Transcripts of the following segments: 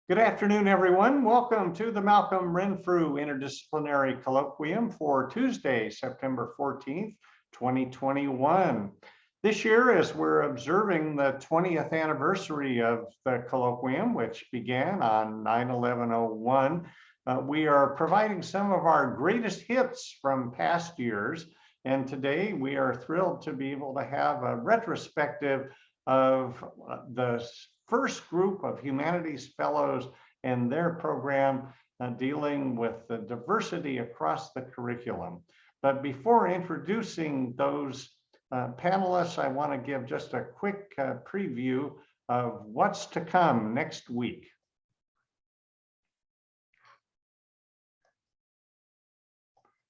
Good afternoon, everyone. Welcome to the Malcolm Renfrew Interdisciplinary Colloquium for Tuesday, September 14th, 2021. This year, as we're observing the 20th anniversary of the colloquium, which began on 9/11/01, we are providing some of our greatest hits from past years. And today we are thrilled to be able to have a retrospective of the first group of Humanities Fellows and their program dealing with the diversity across the curriculum. But before introducing those panelists, I want to give just a quick preview of what's to come next week.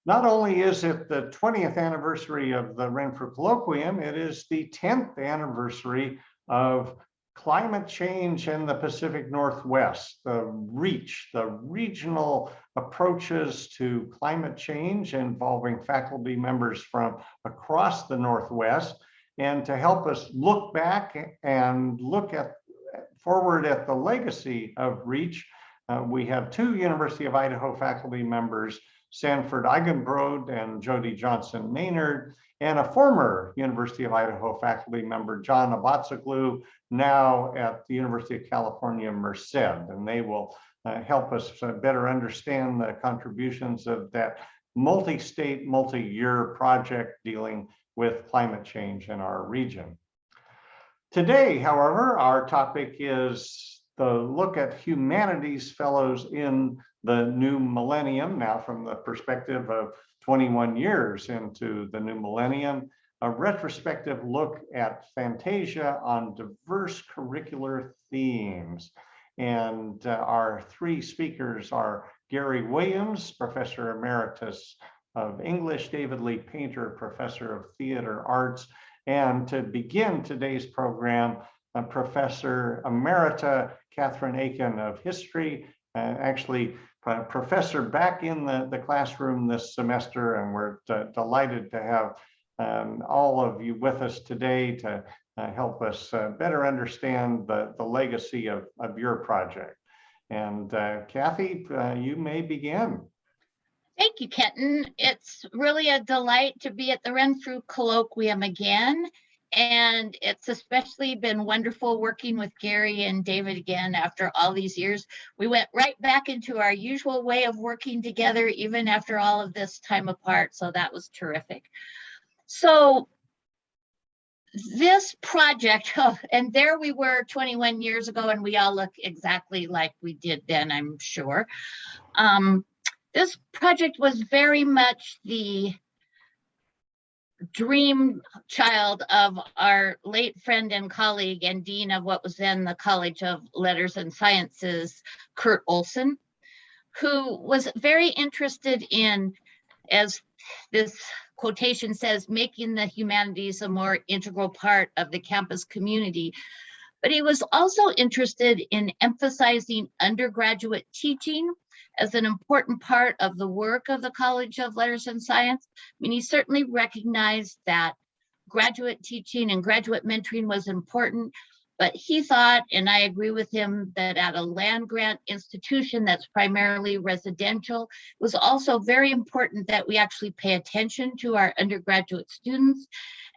Not only is it the 20th anniversary of the Renfrew Colloquium, it is the 10th anniversary of climate change in the Pacific Northwest, the REACH, the regional approaches to climate change involving faculty members from across the Northwest. And to help us look back and look forward at the legacy of REACH, we have two University of Idaho faculty members, Sanford Eigenbrod and Jody Johnson Maynard, and a former University of Idaho faculty member, John Abatsoglu, now at the University of California, Merced. And they will help us better understand the contributions of that multi-state, multi-year project dealing with climate change in our region. Today, however, our topic is the look at Humanities Fellows in the new millennium, now from the perspective of 21 years into the new millennium, a retrospective look at Fantasia on diverse curricular themes. And our three speakers are Gary Williams, Professor Emeritus of English, David Lee Painter, Professor of Theater Arts, and to begin today's program, Professor Emerita Katherine Aiken of History, actually professor back in the classroom this semester, and we're delighted to have all of you with us today to help us better understand the legacy of your project. And Kathy, you may begin. Thank you, Kenton. It's really a delight to be at the Renfrew Colloquium again. And it's especially been wonderful working with Gary and David again after all these years. We went right back into our usual way of working together, even after all of this time apart. So that was terrific. So this project, and there we were 21 years ago, and we all look exactly like we did then, I'm sure. This project was very much the dream child of our late friend and colleague and dean of what was then the College of Letters and Sciences, Kurt Olson, who was very interested in, as this quotation says, making the humanities a more integral part of the campus community. But he was also interested in emphasizing undergraduate teaching as an important part of the work of the College of Letters and Science. I mean, he certainly recognized that graduate teaching and graduate mentoring was important, but he thought, and I agree with him, that at a land-grant institution that's primarily residential, it was also very important that we actually pay attention to our undergraduate students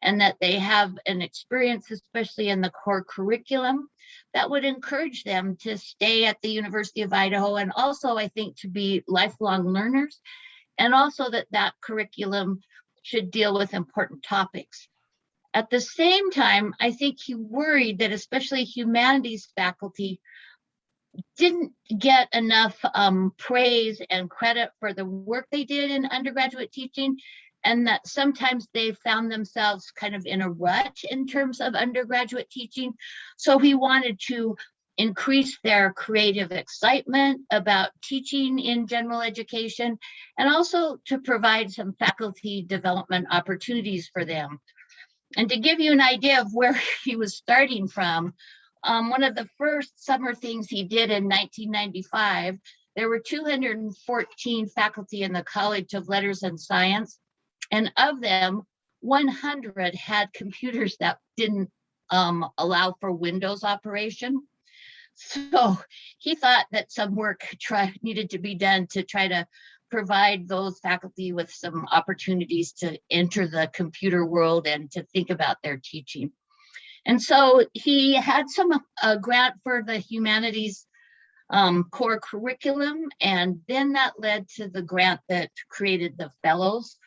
and that they have an experience, especially in the core curriculum, that would encourage them to stay at the University of Idaho, and also, I think, to be lifelong learners, and also that curriculum should deal with important topics. At the same time, I think he worried that especially humanities faculty didn't get enough praise and credit for the work they did in undergraduate teaching, and that sometimes they found themselves kind of in a rut in terms of undergraduate teaching. So he wanted to increase their creative excitement about teaching in general education, and also to provide some faculty development opportunities for them. And to give you an idea of where he was starting from, one of the first summer things he did in 1995, there were 214 faculty in the College of Letters and Science, and of them, 100 had computers that didn't allow for Windows operation. So he thought that some work needed to be done to try to provide those faculty with some opportunities to enter the computer world and to think about their teaching. And so he had a grant for the humanities core curriculum, and then that led to the grant that created the fellows.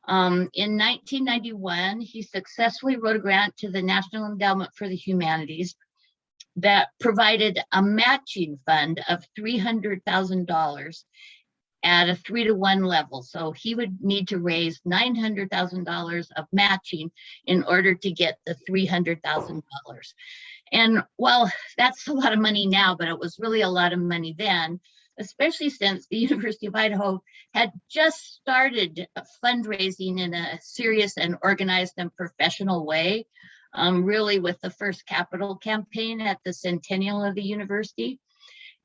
In 1991, he successfully wrote a grant to the National Endowment for the Humanities that provided a matching fund of $300,000 at a 3-to-1 level. So he would need to raise $900,000 of matching in order to get the $300,000. And while that's a lot of money now, but it was really a lot of money then, especially since the University of Idaho had just started fundraising in a serious and organized and professional way, really with the first capital campaign at the centennial of the university.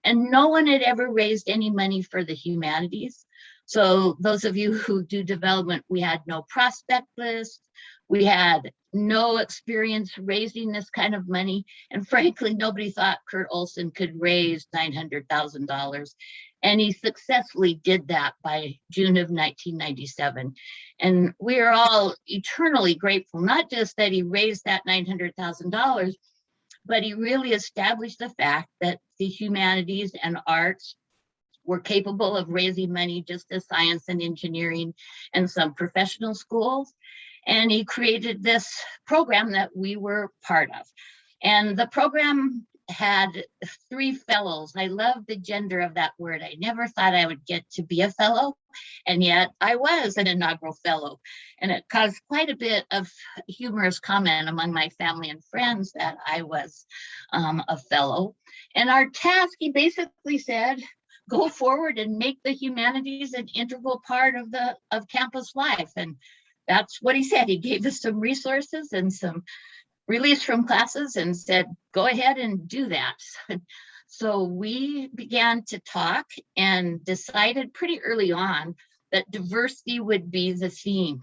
And no one had ever raised any money for the humanities. So those of you who do development, we had no prospect list. We had no experience raising this kind of money. And frankly, nobody thought Kurt Olson could raise $900,000. And he successfully did that by June of 1997. And we are all eternally grateful, not just that he raised that $900,000, but he really established the fact that the humanities and arts were capable of raising money just as science and engineering and some professional schools. And he created this program that we were part of. And the program had 3 fellows. I love the gender of that word. I never thought I would get to be a fellow, and yet I was an inaugural fellow. And it caused quite a bit of humorous comment among my family and friends that I was a fellow. And our task, he basically said, go forward and make the humanities an integral part of campus life. And that's what he said. He gave us some resources and some release from classes and said, go ahead and do that. So we began to talk and decided pretty early on that diversity would be the theme.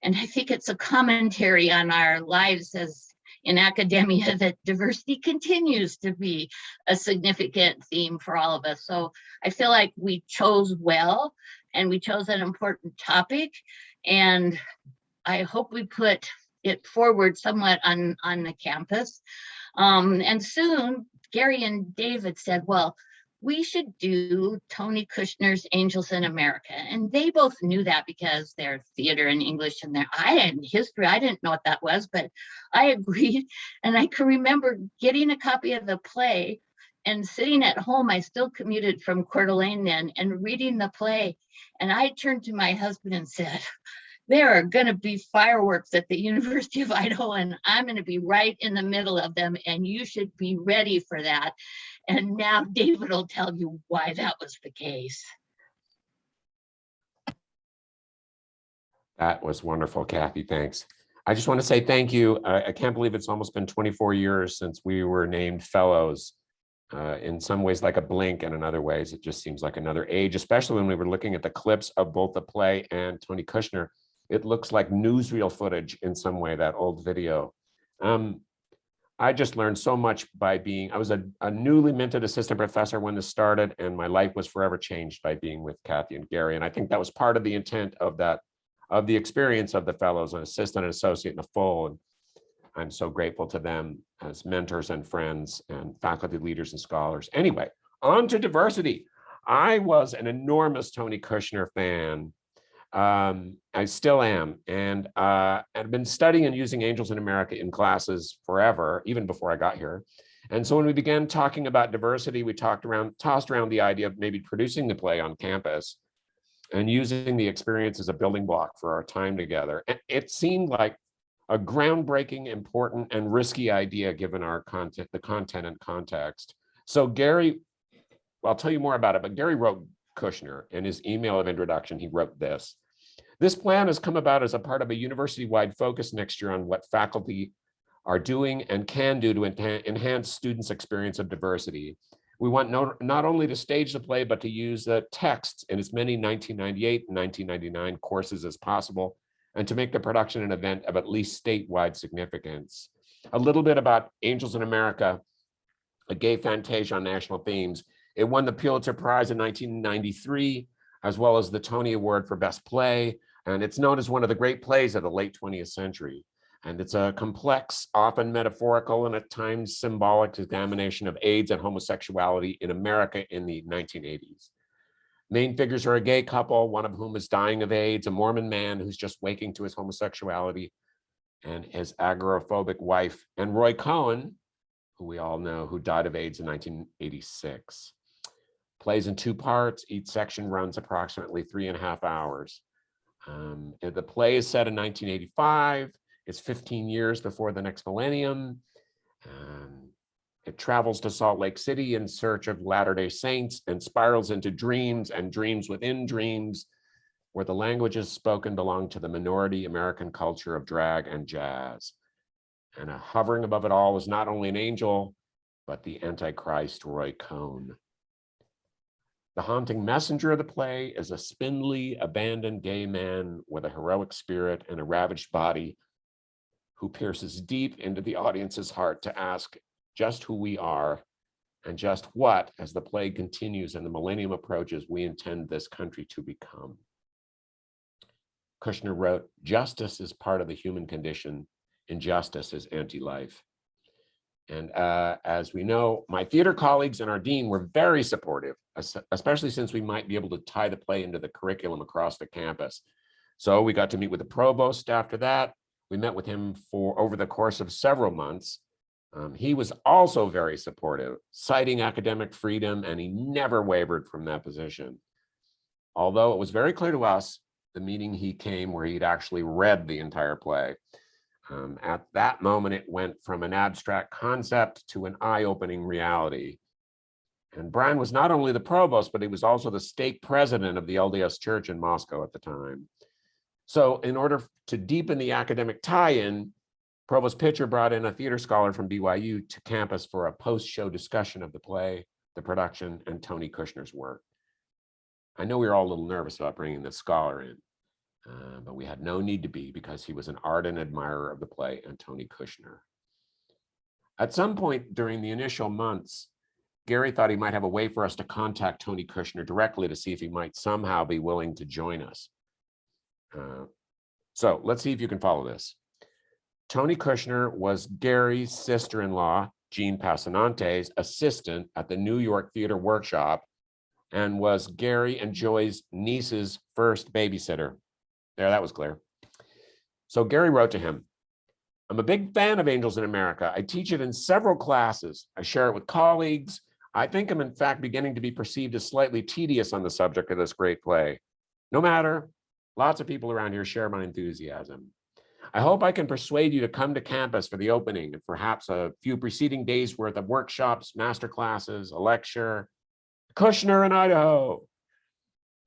And I think it's a commentary on our lives as in academia that diversity continues to be a significant theme for all of us. So I feel like we chose well, and we chose an important topic, and I hope we put it forward somewhat on the campus. And soon Gary and David said, well, we should do Tony Kushner's Angels in America. And they both knew that because they're theater and English and history. I didn't know what that was, but I agreed. And I can remember getting a copy of the play and sitting at home. I still commuted from Coeur d'Alene then, and reading the play. And I turned to my husband and said, there are going to be fireworks at the University of Idaho, and I'm going to be right in the middle of them, and you should be ready for that. And now David will tell you why that was the case. That was wonderful, Kathy. Thanks. I just want to say thank you. I can't believe it's almost been 24 years since we were named fellows. In some ways like a blink, and in other ways it just seems like another age, especially when we were looking at the clips of both the play and Tony Kushner. It looks like newsreel footage in some way, that old video. I just learned so much by I was a newly minted assistant professor when this started, and my life was forever changed by being with Kathy and Gary. And I think that was part of the intent of the experience of the fellows, an assistant, an associate, and a full. And I'm so grateful to them as mentors and friends and faculty leaders and scholars. Anyway, on to diversity. I was an enormous Tony Kushner fan. I still am, and I've been studying and using Angels in America in classes forever, even before I got here. And so when we began talking about diversity, we tossed around the idea of maybe producing the play on campus and using the experience as a building block for our time together. And it seemed like a groundbreaking, important, and risky idea given our content, the content and context. So Gary, I'll tell you more about it, but Gary wrote Kushner. In his email of introduction, he wrote this. This plan has come about as a part of a university-wide focus next year on what faculty are doing and can do to enhance students' experience of diversity. We want not only to stage the play, but to use the texts in as many 1998 and 1999 courses as possible, and to make the production an event of at least statewide significance. A little bit about Angels in America. a gay fantasia on national themes. It won the Pulitzer Prize in 1993, as well as the Tony Award for Best Play. And it's known as one of the great plays of the late 20th century. And it's a complex, often metaphorical, and at times symbolic examination of AIDS and homosexuality in America in the 1980s. Main figures are a gay couple, one of whom is dying of AIDS, a Mormon man who's just waking to his homosexuality, and his agoraphobic wife, and Roy Cohn, who we all know, who died of AIDS in 1986. Plays in 2 parts. Each section runs approximately 3.5 hours. The play is set in 1985. It's 15 years before the next millennium. It travels to Salt Lake City in search of Latter-day Saints and spirals into dreams and dreams within dreams, where the languages spoken belong to the minority American culture of drag and jazz. And hovering above it all is not only an angel, but the Antichrist, Roy Cohn. The haunting messenger of the play is a spindly, abandoned gay man with a heroic spirit and a ravaged body who pierces deep into the audience's heart to ask just who we are and just what, as the play continues and the millennium approaches, we intend this country to become. Kushner wrote, "Justice is part of the human condition. Injustice is anti-life." And as we know, my theater colleagues and our dean were very supportive, especially since we might be able to tie the play into the curriculum across the campus. So we got to meet with the provost after that. We met with him for over the course of several months. He was also very supportive, citing academic freedom, and he never wavered from that position. Although it was very clear to us, the meeting he came where he'd actually read the entire play. At that moment, it went from an abstract concept to an eye-opening reality. And Brian was not only the provost, but he was also the stake president of the LDS Church in Moscow at the time. So in order to deepen the academic tie-in, Provost Pitcher brought in a theater scholar from BYU to campus for a post-show discussion of the play, the production, and Tony Kushner's work. I know we were all a little nervous about bringing this scholar in, but we had no need to be because he was an ardent admirer of the play and Tony Kushner. At some point during the initial months, Gary thought he might have a way for us to contact Tony Kushner directly to see if he might somehow be willing to join us. So let's see if you can follow this. Tony Kushner was Gary's sister-in-law, Jean Passanante's assistant at the New York Theater Workshop, and was Gary and Joy's niece's first babysitter. There, that was clear. So Gary wrote to him, "I'm a big fan of Angels in America. I teach it in several classes. I share it with colleagues. I think I'm in fact beginning to be perceived as slightly tedious on the subject of this great play. No matter, lots of people around here share my enthusiasm. I hope I can persuade you to come to campus for the opening and perhaps a few preceding days worth of workshops, master classes, a lecture. Kushner in Idaho.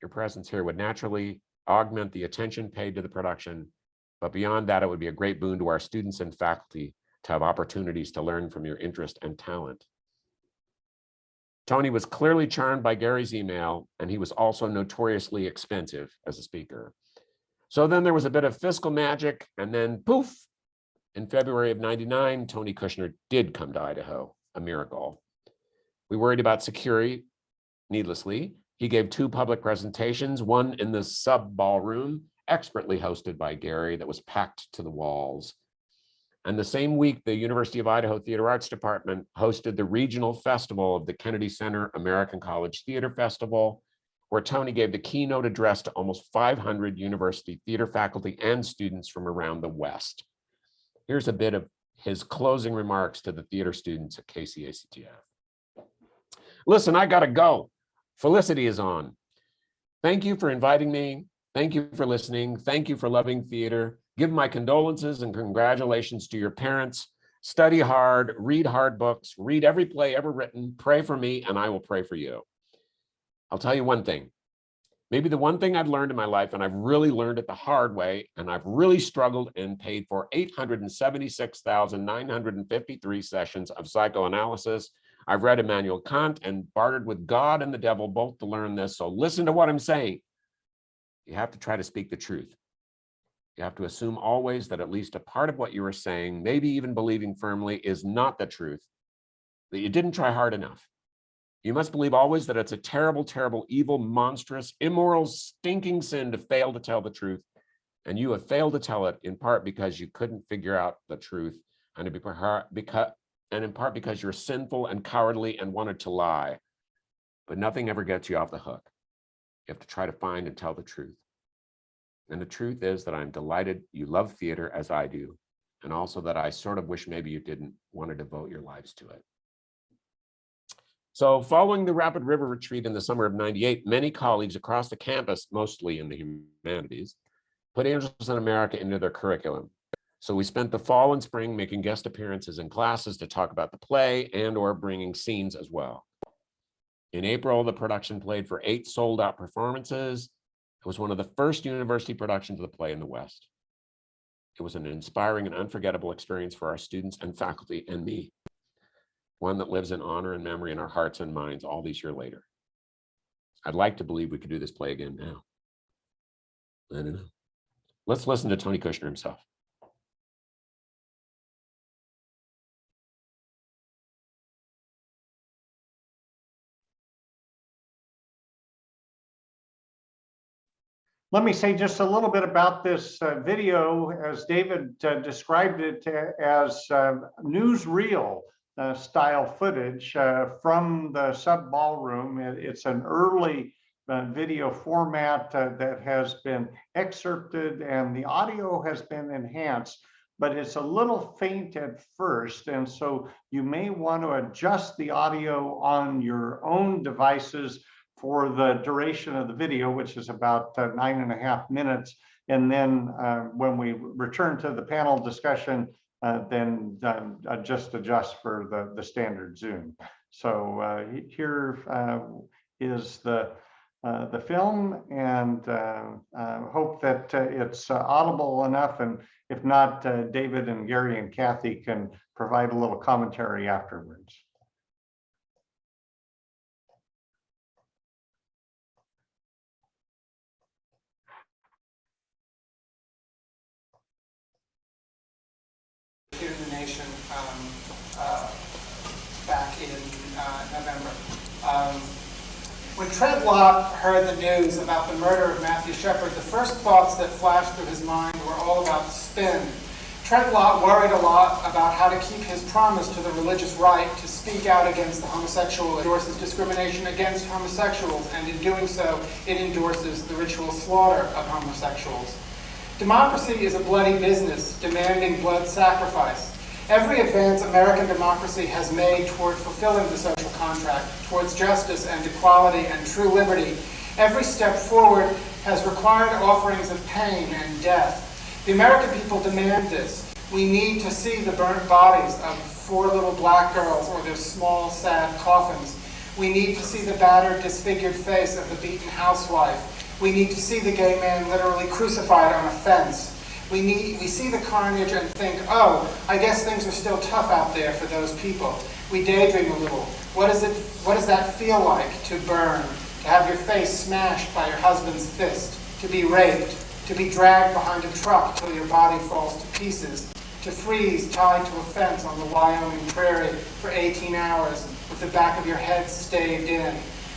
Your presence here would naturally augment the attention paid to the production, but beyond that, it would be a great boon to our students and faculty to have opportunities to learn from your interest and talent." Tony was clearly charmed by Gary's email, and he was also notoriously expensive as a speaker. So then there was a bit of fiscal magic, and then poof, in February of '99, Tony Kushner did come to Idaho, a miracle. We worried about security, needlessly. He gave 2 public presentations, one in the sub ballroom, expertly hosted by Gary, that was packed to the walls. And the same week, the University of Idaho Theater Arts Department hosted the regional festival of the Kennedy Center American College Theater Festival, where Tony gave the keynote address to almost 500 university theater faculty and students from around the West. Here's a bit of his closing remarks to the theater students at Kcactf. "Listen, I gotta go. Felicity is on. Thank you for inviting me. Thank you for listening. Thank you for loving theater. Give my condolences and congratulations to your parents. Study hard, read hard books, read every play ever written, pray for me, and I will pray for you. I'll tell you one thing, maybe the one thing I've learned in my life, and I've really learned it the hard way, and I've really struggled and paid for 876,953 sessions of psychoanalysis. I've read Immanuel Kant and bartered with God and the devil both to learn this. So listen to what I'm saying. You have to try to speak the truth. You have to assume always that at least a part of what you are saying, maybe even believing firmly, is not the truth. that you didn't try hard enough. You must believe always that it's a terrible, terrible, evil, monstrous, immoral, stinking sin to fail to tell the truth. And you have failed to tell it in part because you couldn't figure out the truth, and in part because you're sinful and cowardly and wanted to lie. But nothing ever gets you off the hook. You have to try to find and tell the truth. And the truth is that I'm delighted you love theater as I do, and also that I sort of wish maybe you didn't want to devote your lives to it. So following the Rapid River retreat in the summer of '98, many colleagues across the campus, mostly in the humanities, put Angels in America into their curriculum. So we spent the fall and spring making guest appearances in classes to talk about the play and or bringing scenes as well. In April, the production played for 8 sold-out performances. It was one of the first university productions of the play in the West. It was an inspiring and unforgettable experience for our students and faculty and me, one that lives in honor and memory in our hearts and minds all these years later. I'd like to believe we could do this play again now. I don't know. Let's listen to Tony Kushner himself. Let me say just a little bit about this video, as David described it as newsreel style footage from the sub ballroom. It's an early video format that has been excerpted and the audio has been enhanced, but it's a little faint at first. And so you may want to adjust the audio on your own devices for the duration of the video, which is about 9.5 minutes. And then when we return to the panel discussion, then just adjust for the standard Zoom. So here is the film, and hope that it's audible enough. And if not, David and Gary and Kathy can provide a little commentary afterwards. Here in the nation back in November. When Treadlock heard the news about the murder of Matthew Shepard, the first thoughts that flashed through his mind were all about spin. Treadlock worried a lot about how to keep his promise to the religious right to speak out against the homosexual, endorses discrimination against homosexuals, and in doing so, it endorses the ritual slaughter of homosexuals. Democracy is a bloody business, demanding blood sacrifice. Every advance American democracy has made toward fulfilling the social contract, towards justice and equality and true liberty, every step forward has required offerings of pain and death. The American people demand this. We need to see the burnt bodies of 4 little black girls or their small, sad coffins. We need to see the battered, disfigured face of the beaten housewife. We need to see the gay man literally crucified on a fence. We see the carnage and think, oh, I guess things are still tough out there for those people. We daydream a little. What does that feel like to burn, to have your face smashed by your husband's fist, to be raped, to be dragged behind a truck till your body falls to pieces, to freeze tied to a fence on the Wyoming prairie for 18 hours with the back of your head staved in?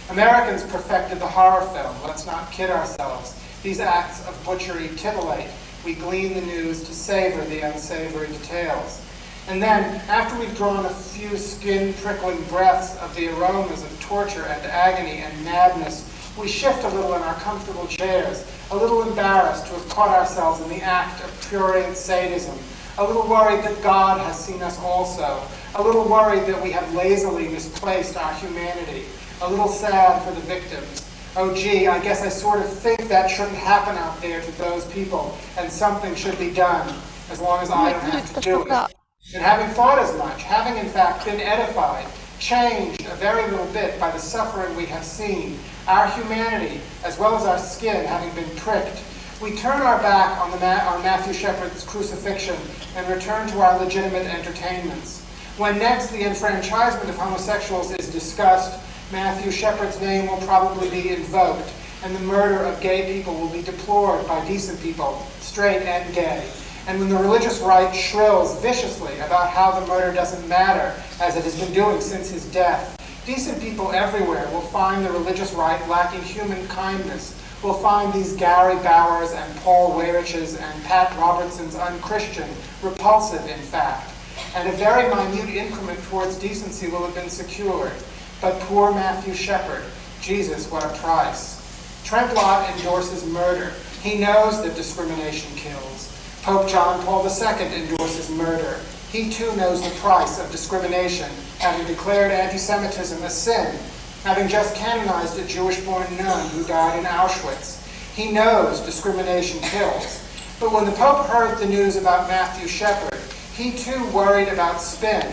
Americans perfected the horror film. Let's not kid ourselves. These acts of butchery titillate. We glean the news to savor the unsavory details. And then, after we've drawn a few skin-prickling breaths of the aromas of torture and agony and madness, we shift a little in our comfortable chairs, a little embarrassed to have caught ourselves in the act of prurient sadism, a little worried that God has seen us also, a little worried that we have lazily misplaced our humanity, a little sad for the victims. Oh gee, I guess I sort of think that shouldn't happen out there to those people, and something should be done, as long as I don't have to do it. And having thought as much, having in fact been edified, changed a very little bit by the suffering we have seen, our humanity, as well as our skin, having been pricked, we turn our back on Matthew Shepard's crucifixion and return to our legitimate entertainments. When next the enfranchisement of homosexuals is discussed, Matthew Shepard's name will probably be invoked, and the murder of gay people will be deplored by decent people, straight and gay. And when the religious right shrills viciously about how the murder doesn't matter, as it has been doing since his death, decent people everywhere will find the religious right lacking human kindness, will find these Gary Bowers and Paul Weiriches and Pat Robertson's unchristian repulsive, in fact. And a very minute increment towards decency will have been secured. But poor Matthew Shepard, Jesus, what a price. Trent Lott endorses murder. He knows that discrimination kills. Pope John Paul II endorses murder. He too knows the price of discrimination, having declared anti-Semitism a sin, having just canonized a Jewish-born nun who died in Auschwitz. He knows discrimination kills. But when the Pope heard the news about Matthew Shepard, he too worried about spin.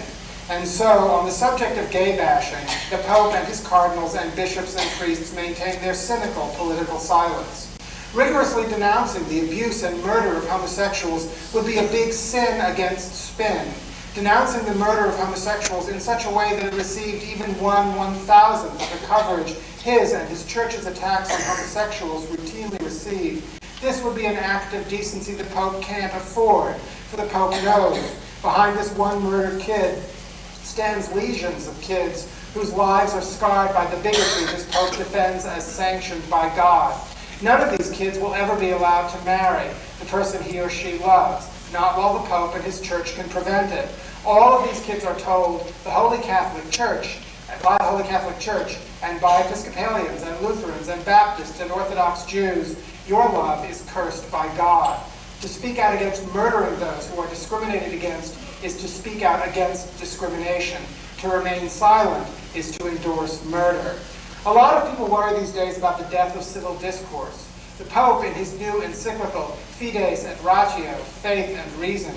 And so, on the subject of gay bashing, the Pope and his cardinals and bishops and priests maintain their cynical political silence. Rigorously denouncing the abuse and murder of homosexuals would be a big sin against spin. Denouncing the murder of homosexuals in such a way that it received even 1/1000th of the coverage his and his church's attacks on homosexuals routinely receive. This would be an act of decency the Pope can't afford, for the Pope knows behind this one murdered kid stands legions of kids whose lives are scarred by the bigotry this Pope defends as sanctioned by God. None of these kids will ever be allowed to marry the person he or she loves, not while the Pope and his church can prevent it. All of these kids are told the Holy Catholic Church, by the Holy Catholic Church, and by Episcopalians and Lutherans and Baptists and Orthodox Jews, your love is cursed by God. To speak out against murdering those who are discriminated against is to speak out against discrimination. To remain silent is to endorse murder. A lot of people worry these days about the death of civil discourse. The Pope, in his new encyclical, Fides et Ratio, Faith and Reason,